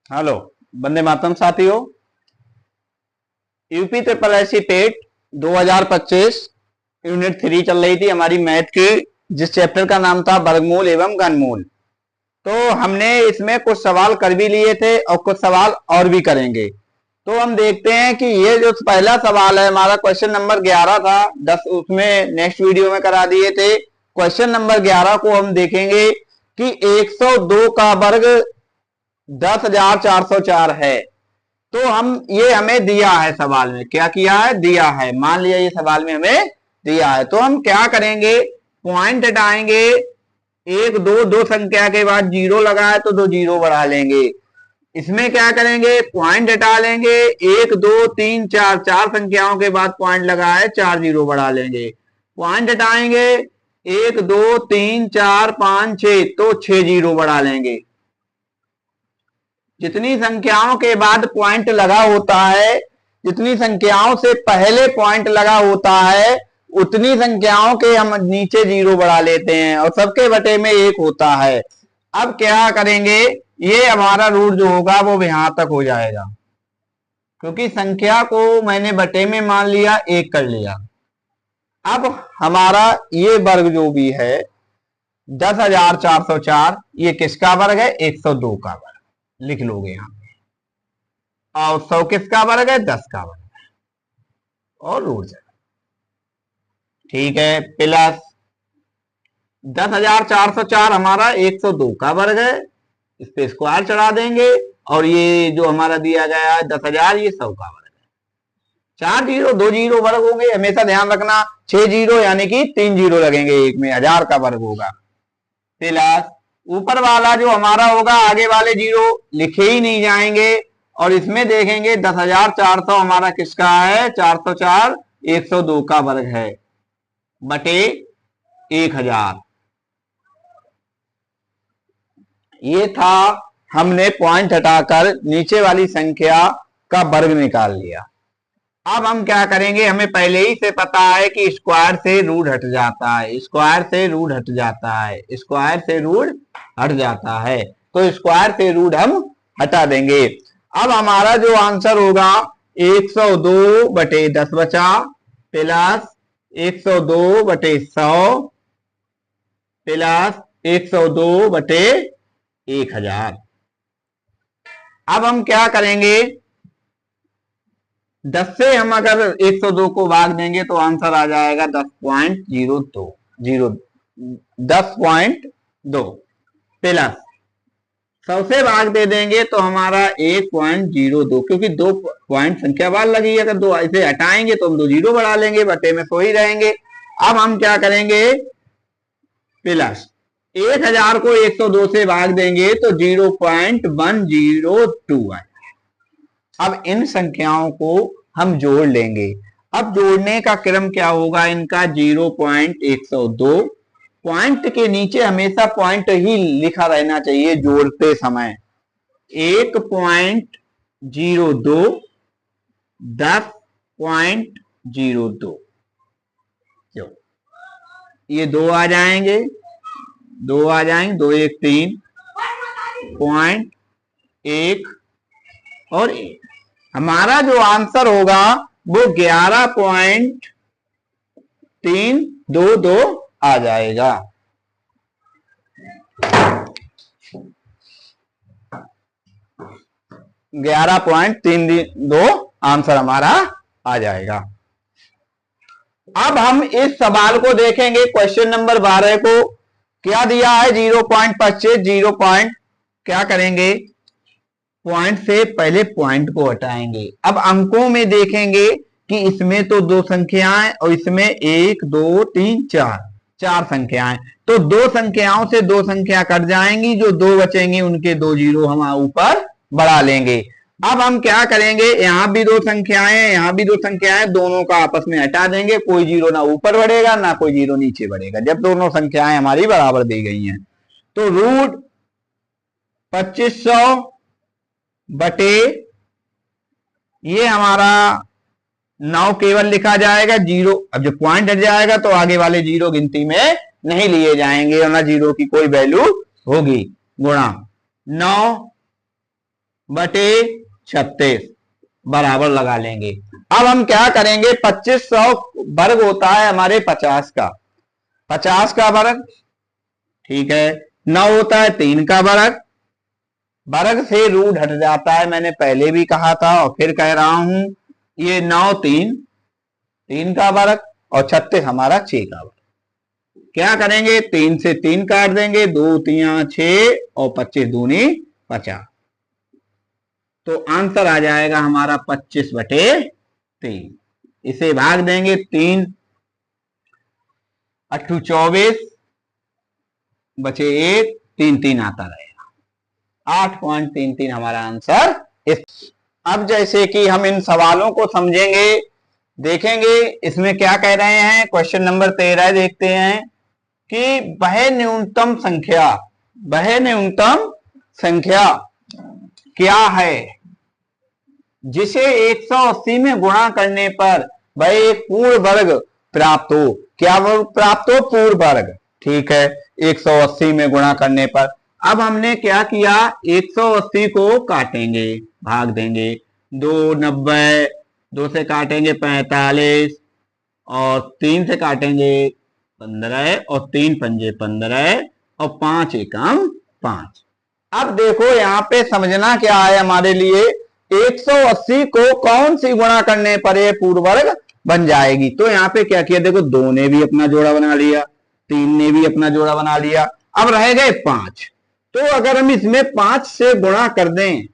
Hello, Vande Mataram साथियों। UP triple SC TET 2025 unit 3 चल रही थी हमारी मैथ की, जिस चैप्टर का नाम था वर्गमूल एवं घनमूल। तो हमने इसमें कुछ सवाल कर भी लिए थे और कुछ सवाल और भी करेंगे। तो हम देखते हैं कि ये जो पहला सवाल है हमारा क्वेश्चन नंबर 11 था, 10 उसमें नेक्स्ट वीडियो में करा दिए थे। क्वेश्चन नंबर 11 को हम देखेंगे कि 102 का वर्ग 10,404 है। तो हम ये हमें दिया है सवाल में, क्या किया है, दिया है, मान लिया ये सवाल में हमें दिया है। तो हम क्या करेंगे, पॉइंट हटाएंगे। एक दो दो संख्या के बाद जीरो लगा है तो दो जीरो बढ़ा लेंगे। इसमें क्या करेंगे, पॉइंट हटा लेंगे। एक दो तीन चार, चार संख्याओं के बाद पॉइंट लगा है, चार जीरो बढ़ा लेंगे। पॉइंट हटाएंगे, एक दो तीन चार पांच छह, तो छह जीरो बढ़ा लेंगे। जितनी संख्याओं के बाद पॉइंट लगा होता है, जितनी संख्याओं से पहले पॉइंट लगा होता है, उतनी संख्याओं के हम नीचे जीरो बढ़ा लेते हैं और सबके बटे में एक होता है। अब क्या करेंगे, ये हमारा रूट जो होगा वो यहां तक हो जाएगा, क्योंकि संख्या को मैंने बटे में मान लिया, एक कर लिया। अब हमारा ये वर्ग जो भी है 10,404, ये किसका वर्ग है, 102 का वर्ग लिख लोगे यहां पे। और 100 किसका वर्ग है, 10 का वर्ग है, और रूट जाएगा। ठीक है, प्लस 10,404 हमारा 102 का वर्ग है, इस पे स्क्वायर चढ़ा देंगे। और ये जो हमारा दिया गया है 10,000, ये 100 का वर्ग है। चार जीरो दो जीरो वर्ग होंगे, हमेशा ध्यान रखना। 6 जीरो यानी कि 3 जीरो लगेंगे, एक में 1000 का वर्ग होगा। प्लस ऊपर वाला जो हमारा होगा, आगे वाले जीरो लिखे ही नहीं जाएंगे। और इसमें देखेंगे 10,400 हमारा किसका है, 404 102 का वर्ग है, बटे 1000। ये था, हमने पॉइंट हटाकर नीचे वाली संख्या का वर्ग निकाल लिया। अब हम क्या करेंगे, हमें पहले ही से पता है कि स्क्वायर से रूट हट जाता है, स्क्वायर से रूट हट जाता है, स्क्वायर से रूट हट जाता है। तो स्क्वायर से रूट हम हटा देंगे। अब हमारा जो आंसर होगा 102 बटे 10 बचा, प्लस 102 बटे 100, प्लस 102 बटे 1000। अब हम क्या करेंगे, 10 से हम अगर 102 को भाग देंगे तो आंसर आ जाएगा 10.02, 10.2, प्लस 100 से भाग दे देंगे तो हमारा 1.02, क्योंकि दो पॉइंट संख्या बार लगी है, अगर दो ऐसे हटाएंगे तो हम दो जीरो बढ़ा लेंगे, बटे में 100 ही रहेंगे। अब हम क्या करेंगे, प्लस 1000 को 102 से भाग देंगे तो 0.102 आए। अब इन संख्याओं को हम जोड़ लेंगे। अब जोड़ने का क्रम क्या होगा इनका, 0.102। पॉइंट के नीचे हमेशा पॉइंट ही लिखा रहना चाहिए जोड़ते समय। 1.02, 10.02, ये दो आ जाएंगे, दो आ जाएंगे, 2 1 3, पॉइंट 1 और 1। हमारा जो आंसर होगा वो 11.322 आ जाएगा। 11.322 आंसर हमारा आ जाएगा। अब हम इस सवाल को देखेंगे, क्वेश्चन नंबर 12 को। क्या दिया है, 0.25, 0 पॉइंट, क्या करेंगे, पॉइंट से पहले पॉइंट को हटाएंगे। अब अंकों में देखेंगे कि इसमें तो दो संख्याएं और इसमें 1 2 3 4, चार संख्याएं। तो दो संख्याओं से दो संख्या कट जाएंगी, जो दो बचेंगी उनके दो जीरो हम ऊपर बढ़ा लेंगे। अब हम क्या करेंगे, यहां भी दो संख्याएं, यहां भी दो संख्याएं, दोनों का आपस में हटा देंगे। कोई जीरो ना ऊपर बढ़ेगा ना कोई जीरो नीचे बढ़ेगा, जब दोनों संख्याएं हमारी बराबर दी गई हैं। तो रूट 2500 बटे, ये हमारा 9 केवल लिखा जाएगा, जीरो अब जब पॉइंट हट जाएगा तो आगे वाले जीरो गिनती में नहीं लिए जाएंगे और ना जीरो की कोई वैल्यू होगी, गुणा 9 बटे 36 बराबर लगा लेंगे। अब हम क्या करेंगे, 2500 वर्ग होता है हमारे 50 का, 50 का वर्ग, ठीक है। 9 होता है 3 का वर्ग, वर्ग से रूट हट जाता है, मैंने पहले भी कहा था और फिर कह रहा हूं। ये 9 3 का वर्ग और 36 हमारा 6 का वर्ग। क्या करेंगे, 3 से 3 काट देंगे, 2 3 6 और 25 दूनी 50। तो आंसर आ जाएगा हमारा 25/3। इसे भाग देंगे 3 8 24 बचे 1, 3 3 आता रहेगा, 8.33 हमारा आंसर इस। अब जैसे कि हम इन सवालों को समझेंगे, देखेंगे इसमें क्या कह रहे हैं। क्वेश्चन नंबर 13 देखते हैं कि वह न्यूनतम संख्या क्या है जिसे 180 में गुणा करने पर वह एक पूर्ण वर्ग प्राप्त हो। क्या वर्ग प्राप्त हो, पूर्ण वर्ग, ठीक है। 180 में गुणा करने पर, अब हमने क्या किया, 180 को काटेंगे, भाग देंगे, 2 90, 2 से काटेंगे 45 और 3 से काटेंगे 15 और 3 पंजे 15 और 5 एकम 5। अब देखो यहाँ पे समझना क्या है हमारे लिए, 180 को कौन सी गुणा करने पर ये पूर्ण वर्ग बन जाएगी। तो यहाँ पे क्या किया, देखो 2 ने भी अपना जोड़ा बना लिया, 3 ने भी अपना जोड़ा बना लिया, अब रह गए 5। तो अगर हम इसमें 5 से गुणा कर दें,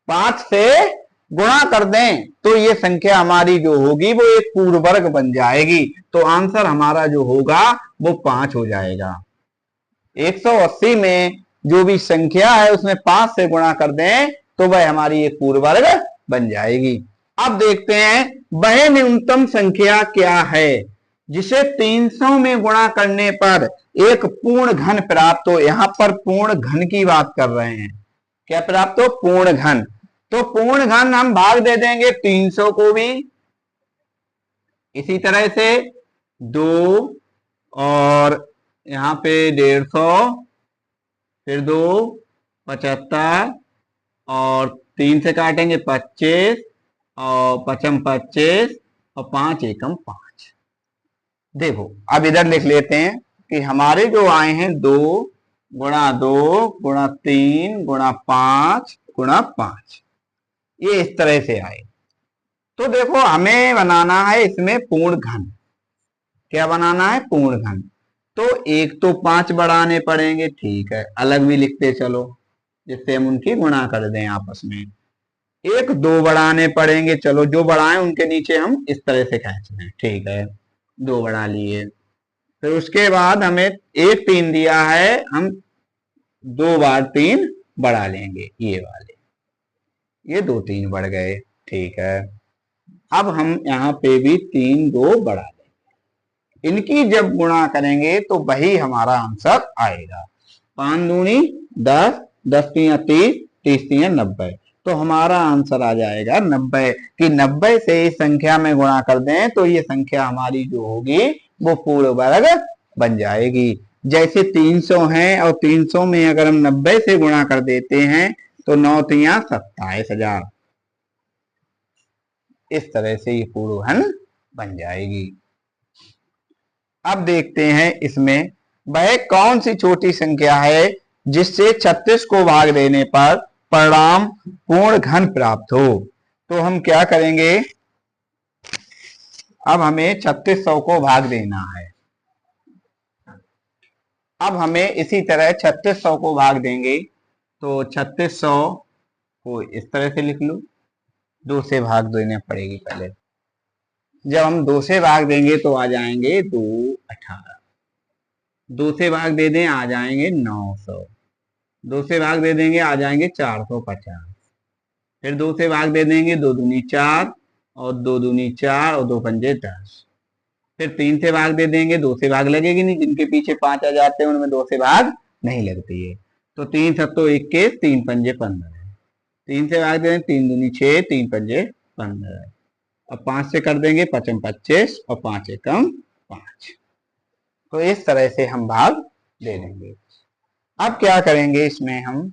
5 से गुणा कर दें तो ये संख्या हमारी जो होगी वो एक पूर्ण वर्ग बन जाएगी। तो आंसर हमारा जो होगा वो 5 हो जाएगा। 180 में जो भी संख्या है उसमें 5 से गुणा कर दें तो वह हमारी एक पूर्ण वर्ग बन जाएगी। अब देखते हैं वह न्यूनतम संख्या क्या है जिसे 300 में गुणा करने पर एक पूर्ण घन प्राप्त हो। यहां पर पूर्ण घन की बात कर रहे हैं, क्या प्राप्त हो, पूर्ण घन। तो पूर्ण घन हम भाग दे देंगे 300 को भी, इसी तरह से 2 और यहां पे 150, फिर 2 75 और 3 से काटेंगे 25 और 55 25 और 5 एकम 5। देखो अब इधर लिख लेते हैं कि हमारे जो आए हैं 2 गुणा 2 गुणा 3 गुणा 5 गुणा 5, ये इस तरह से आए। तो देखो हमें बनाना है इसमें पूर्ण घन। क्या बनाना है, पूर्ण घन। तो एक तो 5 बढ़ाने पड़ेंगे, ठीक है, अलग भी लिखते चलो जिससे हम उनकी गुणा कर दें आपस में। एक 2 बढ़ाने पड़ेंगे, चलो जो बढ़ाएं उनके नीचे हम इस तरह से खींच लें, ठीक है, 2 बढ़ा लिए। फिर उसके बाद हमें एक 3 दिया है, हम 2 बार 3 बढ़ा लेंगे, ये वाले, ये 2 3 बढ़ गए, ठीक है। अब हम यहाँ पे भी 3 2 बढ़ा लेंगे, इनकी जब गुणा करेंगे तो वही हमारा आंसर आएगा। 5 दूनी 10, 10 3 30, 30 3 90। तो हमारा आंसर आ जाएगा 90, कि 90 से इस संख्या में गुणा कर दें तो ये संख्या हमारी जो होगी वो पूर्ण वर्ग बन जाएगी। जैसे 300 है और 300 में अगर हम 90 से गुणा कर देते हैं तो 9 3 27,000, इस तरह से ये पूर्ण घन बन जाएगी। अब देखते हैं इसमें वह कौन सी छोटी संख्या है जिससे 36 को भाग देने पर परिणाम पूर्ण घन प्राप्त हो। तो हम क्या करेंगे, अब हमें 3600 को भाग देना है। अब हमें इसी तरह 3600 को भाग देंगे, तो 3600 को इस तरह से लिख लो, 2 से भाग देना पड़ेगी पहले। जब हम 2 से भाग देंगे तो आ जाएंगे 2 18, 2 से भाग दे दें आ जाएंगे 900, 2 से भाग दे देंगे आ जाएंगे 450, फिर 2 से भाग दे देंगे 2 दूनी 4 और 2 दूनी 4 और 2 पंजे 10, फिर 3 से भाग दे देंगे, 2 से भाग लगेगी नहीं, जिनके पीछे 5 आ जाते हैं उनमें 2 से भाग नहीं लगती है। तो 3 सत्तो 21, 3 पंजे 15, 3 से भाग दे देंगे 3 दूनी 6, 3 पंजे 15, और 5 से कर देंगे 55 25 और 5 एकम 5। तो इस तरह से हम भाग दे देंगे। अब क्या करेंगे, इसमें हम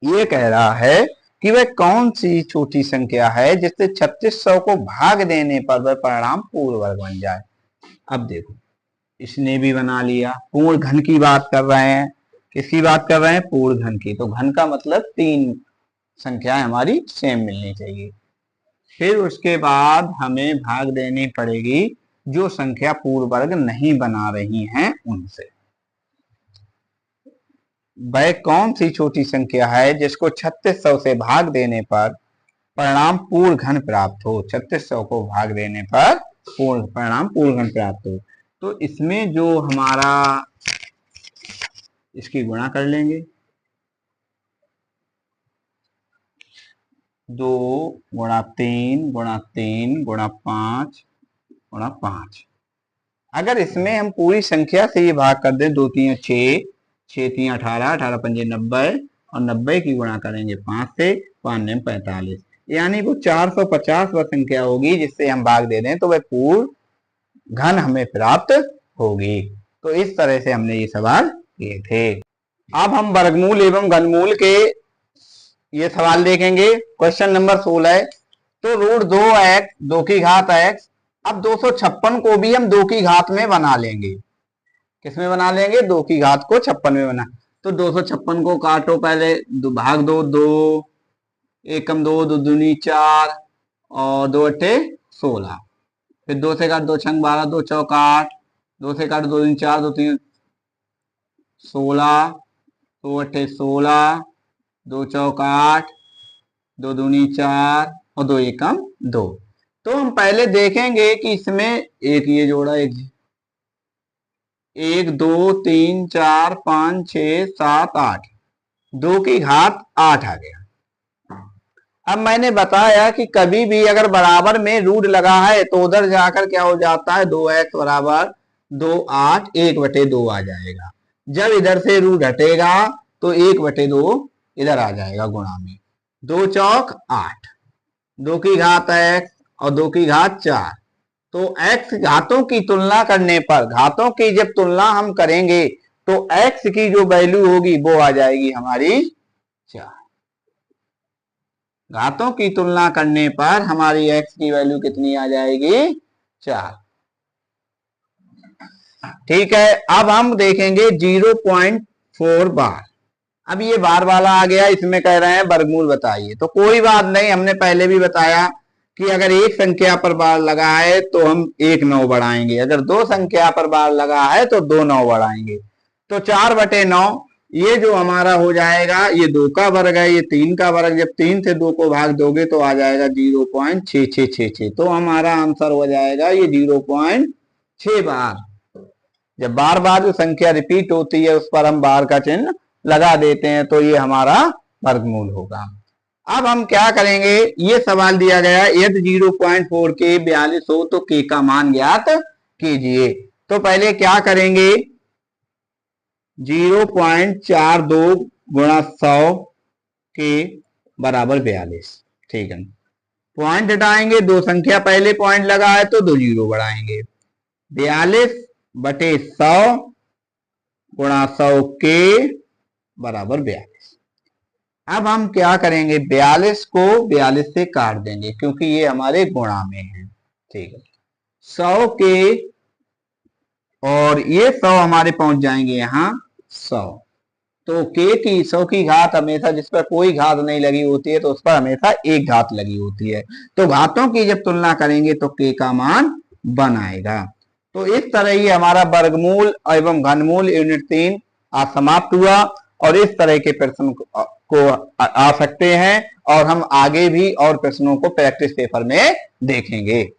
ये कह रहा है कि वह कौन सी छोटी संख्या है जिससे 3600 को भाग देने पर वह परिणाम पूर्ण वर्ग बन जाए। अब देखो, इसने भी बना लिया, पूर्ण घन की बात कर रहे हैं। किसकी बात कर रहे हैं? पूर्ण घन की। तो घन का मतलब 3 संख्याएं हमारी सेम मिलनी चाहिए। फिर उसके बाद हमें भाग देनी पड़ेगी जो संख्या पूर्ण वर्ग नहीं बना रही हैं उनसे। वह कौन सी छोटी संख्या है जिसको 3600 से भाग देने पर परिणाम पूर्ण घन प्राप्त हो। 3600 को भाग देने पर परिणाम पूर्ण घन प्राप्त हो। तो इसमें जो हमारा, इसकी गुणा कर लेंगे, 2 गुणा 3 गुणा 3 गुणा 5 गुणा 5। अगर इसमें हम पूरी संख्या से ये भाग कर दें, 2 3 6, 6 3 18, 18 5 90 और 90 की गुणा करेंगे 5 से, 5 9 45, यानी वो 450 वह संख्या होगी जिससे हम भाग दे दें तो वह पूर्ण घन हमें प्राप्त होगी। तो इस तरह से हमने ये सवाल किए थे। अब हम वर्गमूल एवं घनमूल के ये सवाल देखेंगे। Question number 16। तो रूट 2x 2 की घात x। अब 256 को भी हम 2 की घात में बना लेंगे। किसमें बना लेंगे? 2 की घात को 56 में बना। तो 256 को काटो, पहले भाग दो, 2 एकम 2, 2 दूनी 4 और 2 अट्ठे 16। फिर 2 से काट 2 छंग 12, 2 चौक 8, 2 से काट 2 दूनी 4, 2 3 16, 2 अट्ठे 16, 2 चौक 8, 2 दूनी 4 और 2 एकम 2। तो हम पहले देखेंगे कि इसमें एक ये जोड़ा, एक 1 2 3 4 5 6 7 8, 2 की घात 8 आ गया। अब मैंने बताया कि कभी भी अगर बराबर में रूट लगा है तो उधर जाकर क्या हो जाता है, 2x बराबर 2 8 1/2 आ जाएगा। जब इधर से रूट हटेगा तो 1/2 इधर आ जाएगा गुणा में। 2 चौक 8, 2 की घात x और 2 की घात 4। तो x घातों की तुलना करने पर, घातों की जब तुलना हम करेंगे तो x की जो वैल्यू होगी वो आ जाएगी हमारी 4। घातों की तुलना करने पर हमारी x की वैल्यू कितनी आ जाएगी? 4। ठीक है। अब हम देखेंगे 0.4 बार। अब ये बार वाला आ गया, इसमें कह रहे हैं वर्गमूल बताइए। तो कोई बात नहीं, हमने पहले भी बताया कि अगर एक संख्या पर बार लगा है तो हम 1 9 बढ़ाएंगे, अगर 2 संख्या पर बार लगा है तो 2 9 बढ़ाएंगे। तो 4/9 ये जो हमारा हो जाएगा, ये 2 का वर्ग है, ये 3 का वर्ग। जब 3 से 2 को भाग दोगे तो आ जाएगा 0.6666। तो हमारा आंसर हो जाएगा ये 0.6 बार। जब बार बार जो संख्या रिपीट होती है उस पर हम बार का चिन्ह लगा देते हैं तो ये हमारा वर्गमूल होगा। अब हम क्या करेंगे, ये सवाल दिया गया यदि 0.4 के 42 हो तो k का मान ज्ञात कीजिए। तो पहले क्या करेंगे, 0.42 गुणा 100 के बराबर 42। ठीक है, पॉइंट हटाएंगे, 2 संख्या पहले पॉइंट लगा है तो 2 0 बढ़ाएंगे। 42/100 गुणा 100 के बराबर 42। अब हम क्या करेंगे, 42 को 42 से काट देंगे क्योंकि ये हमारे गुणा में है। ठीक है, 100 के और ये 100 हमारे पहुंच जाएंगे यहाँ 100। तो k की 100 की घात हमेशा, जिस पर कोई घात नहीं लगी होती है तो उस पर हमेशा एक घात लगी होती है। तो घातों की जब तुलना करेंगे तो k का मान 1 आएगा। तो इस तरह ही हमारा वर्गमूल एवं घनमूल यूनिट 3 आज समाप्त हुआ। और इस तरह के प्रश्न को आ सकते हैं और हम आगे भी और प्रश्नों को प्रैक्टिस पेपर में देखेंगे।